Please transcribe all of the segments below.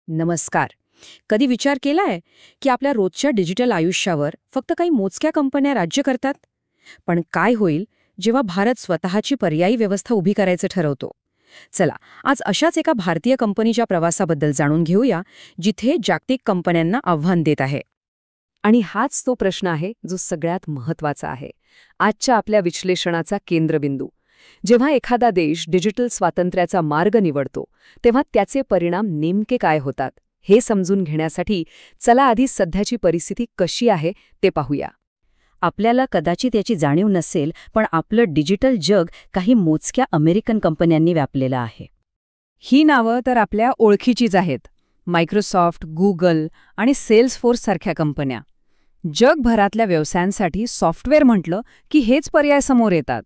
नमस्कार. कधी विचार केलाय की आपल्या रोजच्या डिजिटल आयुष्यावर फक्त काही मोजक्या कंपन्या राज्य करतात? पण काय होईल जेव्हा भारत स्वतःची पर्यायी व्यवस्था उभी करायचं ठरवतो? चला, आज अशाच एका भारतीय कंपनीच्या प्रवासाबद्दल जाणून घेऊया, जिथे जागतिक कंपन्यांना आव्हान देत आहे. आणि हाच तो प्रश्न आहे जो सगळ्यात महत्त्वाचा आहे, आजच्या आपल्या विश्लेषणाचा केंद्रबिंदू. जेव्हा एखादा देश डिजिटल स्वातंत्र्याचा मार्ग निवडतो, तेव्हा त्याचे परिणाम नेमके काय होतात हे समजून घेण्यासाठी चला आधी सध्याची परिस्थिती कशी आहे ते पाहूया. आपल्याला कदाचित याची जाणीव नसेल, पण आपलं डिजिटल जग काही मोजक्या अमेरिकन कंपन्यांनी व्यापलेलं आहे. ही नावं तर आपल्या ओळखीचीच आहेत. मायक्रोसॉफ्ट, गुगल आणि सेल्सफोर्स सारख्या कंपन्या. जगभरातल्या व्यवसायांसाठी सॉफ्टवेअर म्हटलं की हेच पर्याय समोर येतात.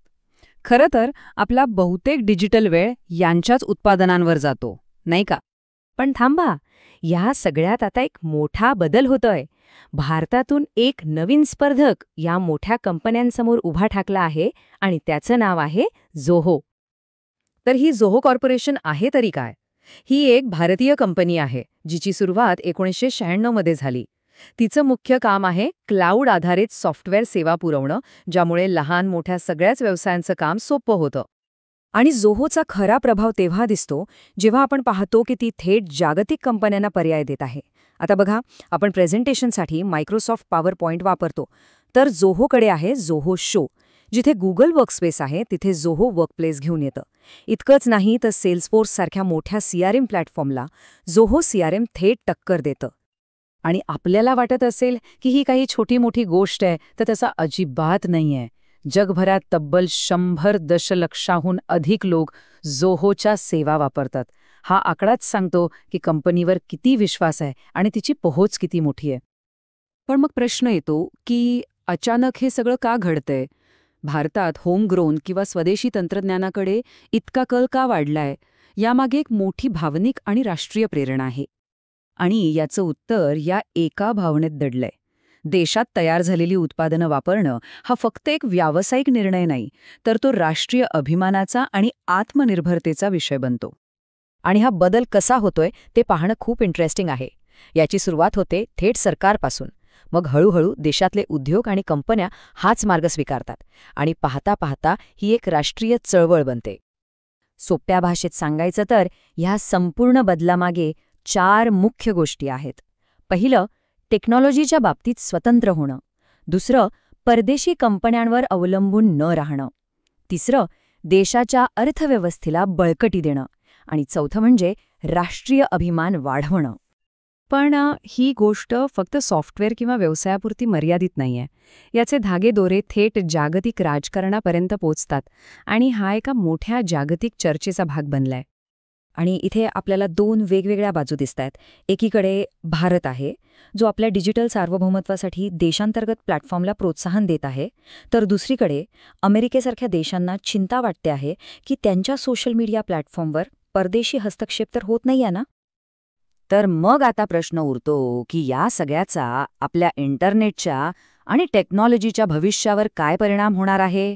खरं तर आपला बहुतेक डिजिटल वेळ यांच्याच उत्पादनांवर जातो, नाही का? पण थांबा, या सगळ्यात आता एक मोठा बदल होतोय. भारतातून एक नवीन स्पर्धक या मोठ्या कंपन्यांसमोर उभा ठाकला आहे आणि त्याचं नाव आहे झोहो. तर ही झोहो कॉर्पोरेशन आहे तरी काय? ही एक भारतीय कंपनी आहे जिची सुरुवात 1996 मध्ये झाली. तिचं मुख्य काम आहे क्लाउड आधारित सॉफ्टवेअर सेवा पुरवणं, ज्यामुळे लहान मोठ्या सगळ्याच व्यवसायांचं काम सोपं होतं. आणि झोहोचा खरा प्रभाव तेव्हा दिसतो जेव्हा आपण पाहतो की ती थेट जागतिक कंपन्यांना पर्याय देत आहे. आता बघा, आपण प्रेझेंटेशनसाठी मायक्रोसॉफ्ट पॉवर पॉइंट वापरतो, तर झोहोकडे आहे झोहो शो. जिथे गुगल वर्कस्पेस आहे तिथे झोहो वर्कप्लेस घेऊन येतं. इतकंच नाही तर सेल्सफोर्स सारख्या मोठ्या CRM प्लॅटफॉर्मला झोहो CRM थेट टक्कर देतं. आणि आपल्याला वाटत असेल की ही काही छोटी मोठी गोष्ट आहे, तर तसा अजिबात नाहीये. जगभरात तब्बल 100 दशलक्षाहून अधिक लोक झोहोच्या सेवा वापरतात. हा आकडाच सांगतो की कंपनीवर किती विश्वास आहे आणि तिची पोहोच किती मोठी आहे. पण मग प्रश्न येतो की अचानक हे सगळं का घडतंय? भारतात होमग्रोन किंवा स्वदेशी तंत्रज्ञानाकडे इतका कल का वाढलाय? यामागे एक मोठी भावनिक आणि राष्ट्रीय प्रेरणा आहे. आणि याचं उत्तर या एका भावनेत दडलंय. देशात तयार झालेली उत्पादनं वापरणं हा फक्त एक व्यावसायिक निर्णय नाही, तर तो राष्ट्रीय अभिमानाचा आणि आत्मनिर्भरतेचा विषय बनतो. आणि हा बदल कसा होतोय ते पाहणं खूप इंटरेस्टिंग आहे. याची सुरुवात होते थेट सरकारपासून. मग हळूहळू देशातले उद्योग आणि कंपन्या हाच मार्ग स्वीकारतात आणि पाहता पाहता ही एक राष्ट्रीय चळवळ बनते. सोप्या भाषेत सांगायचं तर ह्या संपूर्ण बदलामागे 4 मुख्य गोष्टी आहेत. पहिलं, टेक्नॉलॉजीच्या बाबतीत स्वतंत्र होणं. दुसरं, परदेशी कंपन्यांवर अवलंबून न राहणं. तिसरं, देशाच्या अर्थव्यवस्थेला बळकटी देणं. आणि चौथं म्हणजे राष्ट्रीय अभिमान वाढवणं. पण ही गोष्ट फक्त सॉफ्टवेअर किंवा व्यवसायापुरती मर्यादित नाहीये. याचे धागेदोरे थेट जागतिक राजकारणापर्यंत पोचतात आणि हा एका मोठ्या जागतिक चर्चेचा भाग बनलाय. आणि इथे आपल्याला 2 वेगवेगळ्या बाजू दिसतायत. एकीकडे भारत आहे, जो आपल्या डिजिटल सार्वभौमत्वासाठी देशांतर्गत प्लॅटफॉर्मला प्रोत्साहन देत आहे. तर दुसरीकडे अमेरिकेसारख्या देशांना चिंता वाटते आहे की त्यांच्या सोशल मीडिया प्लॅटफॉर्मवर परदेशी हस्तक्षेप तर होत नाहीये ना? तर मग आता प्रश्न उरतो की या सगळ्याचा आपल्या इंटरनेटच्या आणि टेक्नॉलॉजीच्या भविष्यावर काय परिणाम होणार आहे?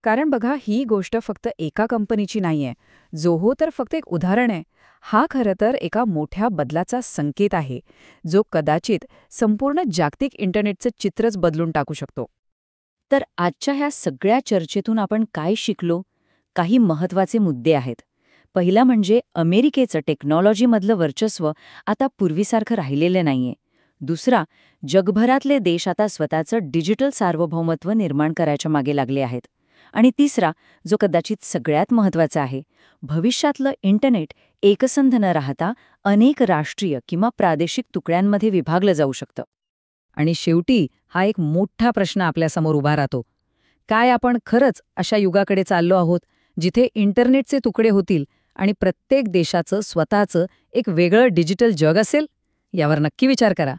कारण बघा, ही गोष्ट फक्त एका कंपनीची नाहीये. झोहो तर फक्त एक उदाहरण आहे. हा खरं तर एका मोठ्या बदलाचा संकेत आहे, जो कदाचित संपूर्ण जागतिक इंटरनेटचं चित्रच बदलून टाकू शकतो. तर आजच्या ह्या सगळ्या चर्चेतून आपण काय शिकलो? काही महत्त्वाचे मुद्दे आहेत. पहिला म्हणजे अमेरिकेचं टेक्नॉलॉजीमधलं वर्चस्व आता पूर्वीसारखं राहिलेलं नाहीये. दुसरा, जगभरातले देश आता स्वतःचं डिजिटल सार्वभौमत्व निर्माण करायच्या मागे लागले आहेत. आणि तिसरा, जो कदाचित सगळ्यात महत्त्वाचा आहे, भविष्यातलं इंटरनेट एकसंध न राहता अनेक राष्ट्रीय किंवा प्रादेशिक तुकड्यांमध्ये विभागलं जाऊ शकतं. आणि शेवटी हा एक मोठा प्रश्न आपल्यासमोर उभा राहतो. काय आपण खरंच अशा युगाकडे चाललो आहोत, जिथे इंटरनेटचे तुकडे होतील आणि प्रत्येक देशाचं स्वतःचं एक वेगळं डिजिटल जग असेल? यावर नक्की विचार करा.